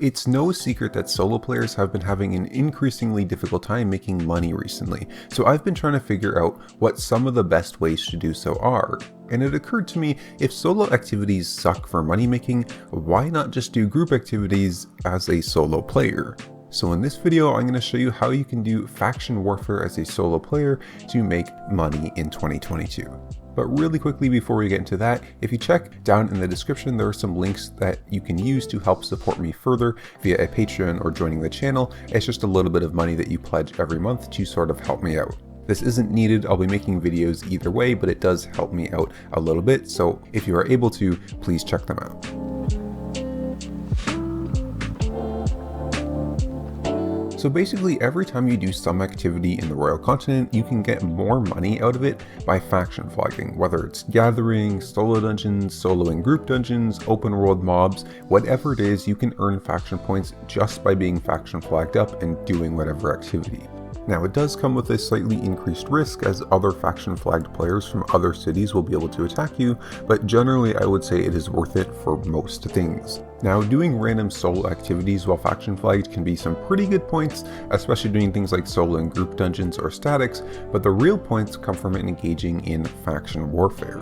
It's no secret that solo players have been having an increasingly difficult time making money recently, so I've been trying to figure out what some of the best ways to do so are. And it occurred to me, if solo activities suck for money making, why not just do group activities as a solo player? So in this video, I'm going to show you how you can do faction warfare as a solo player to make money in 2022. But really quickly before we get into that, if you check down in the description, there are some links that you can use to help support me further via a Patreon or joining the channel. It's just a little bit of money that you pledge every month to sort of help me out. This isn't needed, I'll be making videos either way, but it does help me out a little bit, so if you are able to, please check them out. So basically, every time you do some activity in the Royal Continent, you can get more money out of it by faction flagging, whether it's gathering, solo dungeons, solo and group dungeons, open world mobs, whatever it is, you can earn faction points just by being faction flagged up and doing whatever activity. Now, it does come with a slightly increased risk as other faction flagged players from other cities will be able to attack you, but generally I would say it is worth it for most things. Now, doing random solo activities while faction flagged can be some pretty good points, especially doing things like solo and group dungeons or statics, but the real points come from engaging in faction warfare.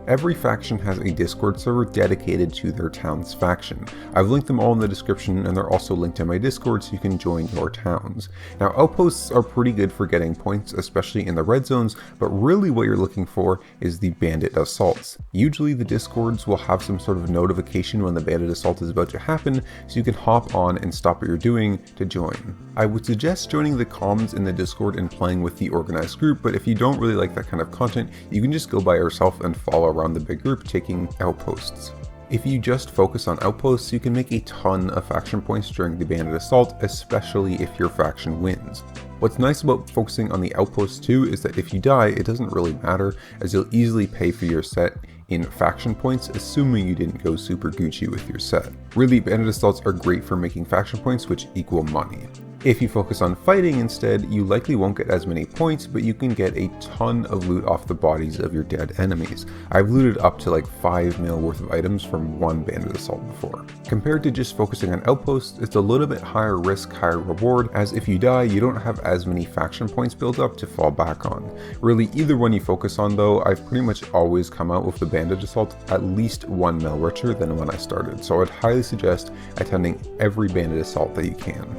Every faction has a Discord server dedicated to their town's faction. I've linked them all in the description, and they're also linked in my Discord so you can join your towns. Now, outposts are pretty good for getting points, especially in the red zones, but really what you're looking for is the bandit assaults. Usually the Discords will have some sort of notification when the bandit assault is about to happen, so you can hop on and stop what you're doing to join. I would suggest joining the comms in the Discord and playing with the organized group, but if you don't really like that kind of content, you can just go by yourself and follow around the big group taking outposts. If you just focus on outposts, you can make a ton of faction points during the bandit assault, especially if your faction wins. What's nice about focusing on the outposts too is that if you die, it doesn't really matter, as you'll easily pay for your set in faction points, assuming you didn't go super Gucci with your set. Really, bandit assaults are great for making faction points, which equal money. If you focus on fighting instead, you likely won't get as many points, but you can get a ton of loot off the bodies of your dead enemies. I've looted up to like 5 mil worth of items from one bandit assault before. Compared to just focusing on outposts, it's a little bit higher risk, higher reward, as if you die, you don't have as many faction points built up to fall back on. Really, either one you focus on though, I've pretty much always come out with the bandit assault at least 1 mil richer than when I started, so I'd highly suggest attending every bandit assault that you can.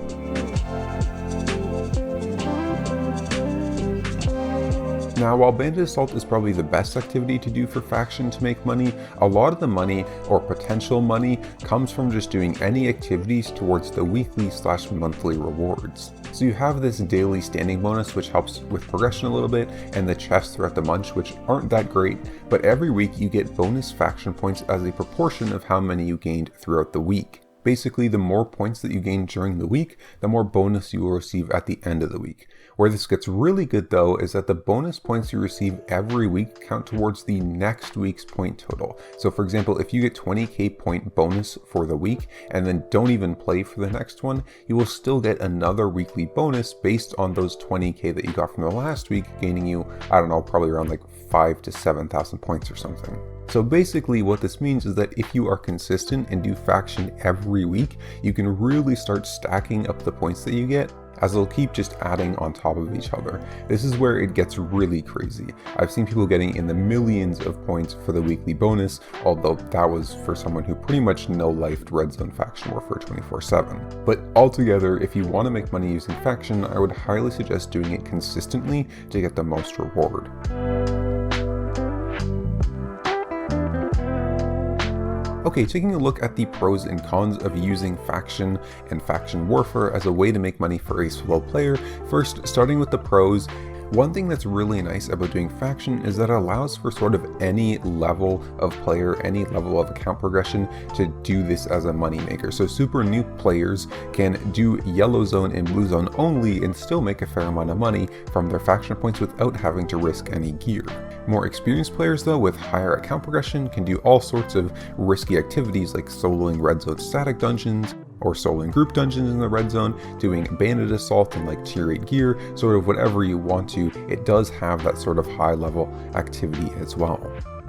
Now, while bandit assault is probably the best activity to do for faction to make money, a lot of the money, or potential money, comes from just doing any activities towards the weekly/monthly rewards. So you have this daily standing bonus which helps with progression a little bit, and the chests throughout the month which aren't that great, but every week you get bonus faction points as a proportion of how many you gained throughout the week. Basically, the more points that you gain during the week, the more bonus you will receive at the end of the week. Where this gets really good though is that the bonus points you receive every week count towards the next week's point total. So for example, if you get 20k point bonus for the week and then don't even play for the next one, you will still get another weekly bonus based on those 20k that you got from the last week, gaining you, I don't know, probably around like 5,000 to 7,000 points or something. So basically what this means is that if you are consistent and do faction every week, you can really start stacking up the points that you get, as they'll keep just adding on top of each other. This is where it gets really crazy. I've seen people getting in the millions of points for the weekly bonus, although that was for someone who pretty much no-lifed Red Zone Faction Warfare 24/7. But altogether, if you want to make money using faction, I would highly suggest doing it consistently to get the most reward. Okay, taking a look at the pros and cons of using faction and faction warfare as a way to make money for a solo player. First, starting with the pros, one thing that's really nice about doing faction is that it allows for sort of any level of player, any level of account progression to do this as a moneymaker. So super new players can do yellow zone and blue zone only and still make a fair amount of money from their faction points without having to risk any gear. More experienced players though, with higher account progression, can do all sorts of risky activities like soloing red zone static dungeons, or soloing group dungeons in the red zone, doing bandit assault and like tier 8 gear, sort of whatever you want to. It does have that sort of high level activity as well.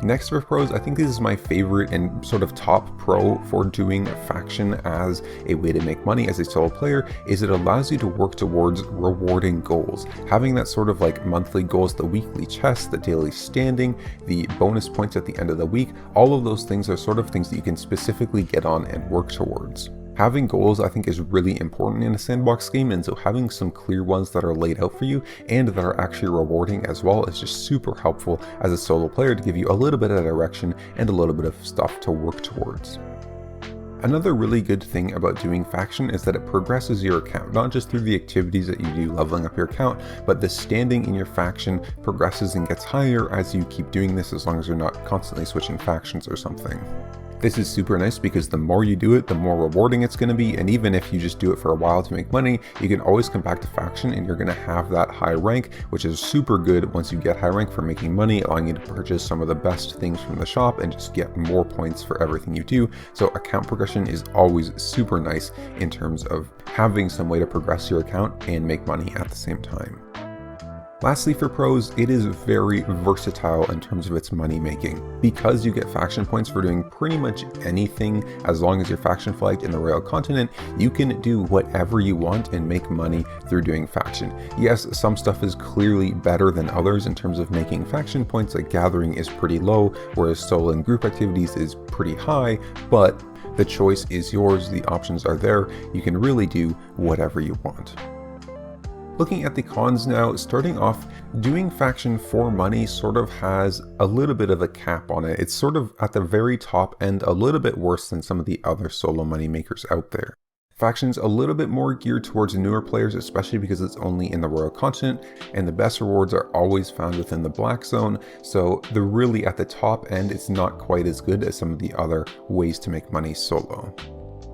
Next for pros, I think this is my favorite and sort of top pro for doing faction as a way to make money as a solo player, is it allows you to work towards rewarding goals. Having that sort of like monthly goals, the weekly chest, the daily standing, the bonus points at the end of the week, all of those things are sort of things that you can specifically get on and work towards. Having goals, I think, is really important in a sandbox game, and so having some clear ones that are laid out for you and that are actually rewarding as well is just super helpful as a solo player to give you a little bit of direction and a little bit of stuff to work towards. Another really good thing about doing faction is that it progresses your account, not just through the activities that you do leveling up your account, but the standing in your faction progresses and gets higher as you keep doing this, as long as you're not constantly switching factions or something. This is super nice because the more you do it, the more rewarding it's going to be, and even if you just do it for a while to make money, you can always come back to faction and you're going to have that high rank, which is super good once you get high rank for making money, allowing you to purchase some of the best things from the shop and just get more points for everything you do. So account progression is always super nice in terms of having some way to progress your account and make money at the same time. Lastly, for pros, it is very versatile in terms of its money making. Because you get faction points for doing pretty much anything as long as you're faction flagged in the Royal Continent, you can do whatever you want and make money through doing faction. Yes, some stuff is clearly better than others in terms of making faction points, like gathering is pretty low, whereas solo and group activities is pretty high, but the choice is yours, the options are there, you can really do whatever you want. Looking at the cons now, starting off, doing faction for money sort of has a little bit of a cap on it. It's sort of at the very top end, a little bit worse than some of the other solo money makers out there. Faction's a little bit more geared towards newer players, especially because it's only in the Royal Continent, and the best rewards are always found within the Black Zone, so they're really at the top end. It's not quite as good as some of the other ways to make money solo.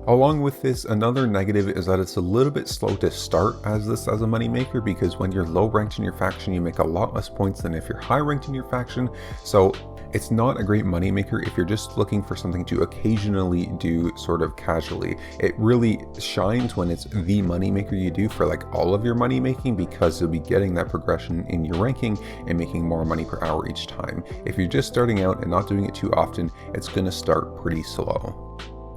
Along with this, another negative is that it's a little bit slow to start as a moneymaker, because when you're low ranked in your faction, you make a lot less points than if you're high ranked in your faction. So it's not a great moneymaker if you're just looking for something to occasionally do sort of casually. It really shines when it's the moneymaker you do for like all of your money making, because you'll be getting that progression in your ranking and making more money per hour each time. If you're just starting out and not doing it too often, it's going to start pretty slow.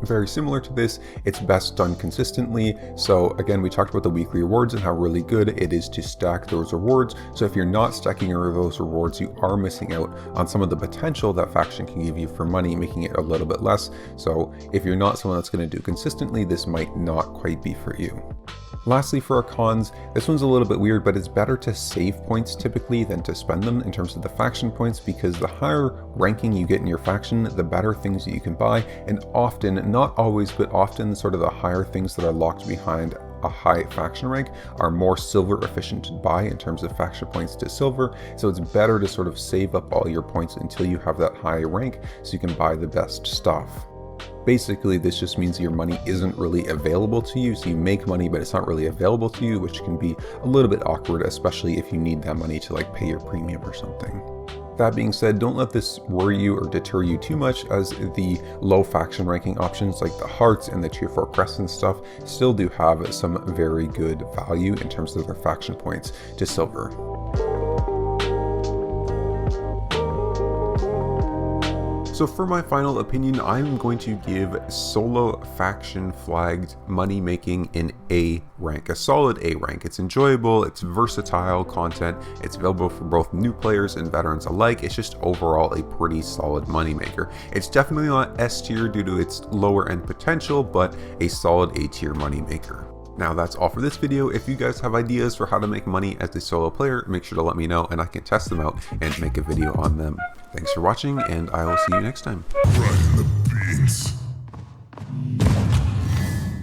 Very similar to this, it's best done consistently. So again, we talked about the weekly rewards and how really good it is to stack those rewards. So if you're not stacking those rewards, you are missing out on some of the potential that faction can give you for money, making it a little bit less. So if you're not someone that's going to do consistently, this might not quite be for you. Lastly, for our cons, this one's a little bit weird, but it's better to save points typically than to spend them in terms of the faction points, because the higher ranking you get in your faction, the better things that you can buy, and often, not always, but often sort of the higher things that are locked behind a high faction rank are more silver efficient to buy in terms of faction points to silver. So it's better to sort of save up all your points until you have that high rank so you can buy the best stuff. Basically, this just means your money isn't really available to you, so you make money, but it's not really available to you, which can be a little bit awkward, especially if you need that money to like pay your premium or something. That being said, don't let this worry you or deter you too much, as the low faction ranking options like the Hearts and the Tier 4 Crescent stuff still do have some very good value in terms of their faction points to silver. So for my final opinion, I'm going to give solo faction flagged money making an A rank, a solid A rank. It's enjoyable, it's versatile content, it's available for both new players and veterans alike. It's just overall a pretty solid money maker. It's definitely not S tier due to its lower end potential, but a solid A tier money maker. Now that's all for this video. If you guys have ideas for how to make money as a solo player, make sure to let me know and I can test them out and make a video on them. Thanks for watching, and I will see you next time.